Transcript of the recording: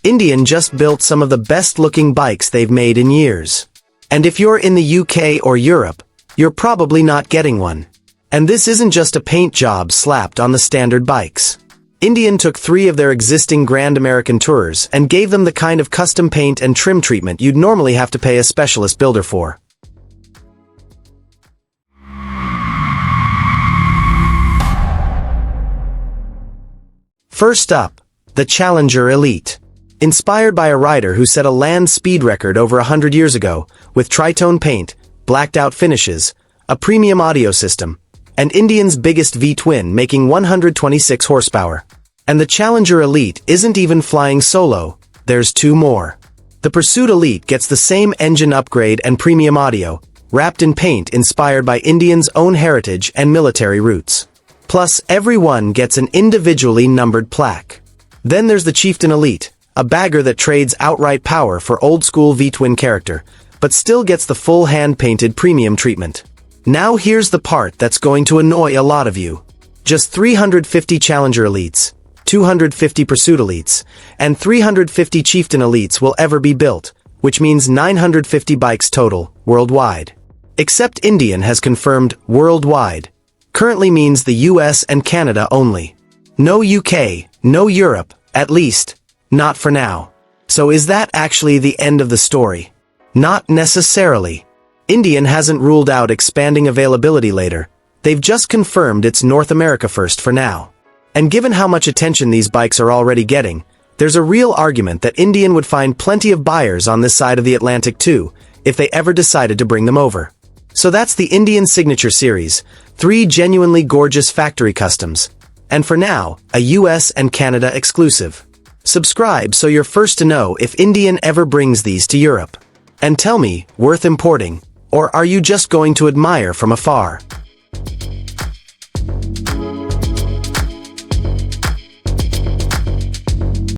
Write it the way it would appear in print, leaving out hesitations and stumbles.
Indian just built some of the best-looking bikes they've made in years. And if you're in the UK or Europe, you're probably not getting one. And this isn't just a paint job slapped on the standard bikes. Indian took 3 of their existing Grand American Tourers and gave them the kind of custom paint and trim treatment you'd normally have to pay a specialist builder for. First up, the Challenger Elite. Inspired by a rider who set a land speed record over 100 years ago, with tritone paint, blacked-out finishes, a premium audio system, and Indian's biggest V-twin making 126 horsepower. And the Challenger Elite isn't even flying solo, there's 2 more. The Pursuit Elite gets the same engine upgrade and premium audio, wrapped in paint inspired by Indian's own heritage and military roots. Plus, every one gets an individually numbered plaque. Then there's the Chieftain Elite, a bagger that trades outright power for old-school V-twin character, but still gets the full hand-painted premium treatment. Now here's the part that's going to annoy a lot of you. Just 350 Challenger Elites, 250 Pursuit Elites, and 350 Chieftain Elites will ever be built, which means 950 bikes total, worldwide. Except Indian has confirmed worldwide. Currently means the US and Canada only. No UK, no Europe, at least, not for now. So is that actually the end of the story? Not necessarily. Indian hasn't ruled out expanding availability later. They've just confirmed it's North America first for now. And given how much attention these bikes are already getting, there's a real argument that Indian would find plenty of buyers on this side of the Atlantic too, if they ever decided to bring them over. So that's the Indian Signature Series, 3 genuinely gorgeous factory customs. And for now, a US and Canada exclusive. Subscribe so you're first to know if Indian ever brings these to Europe. And tell me, worth importing, or are you just going to admire from afar?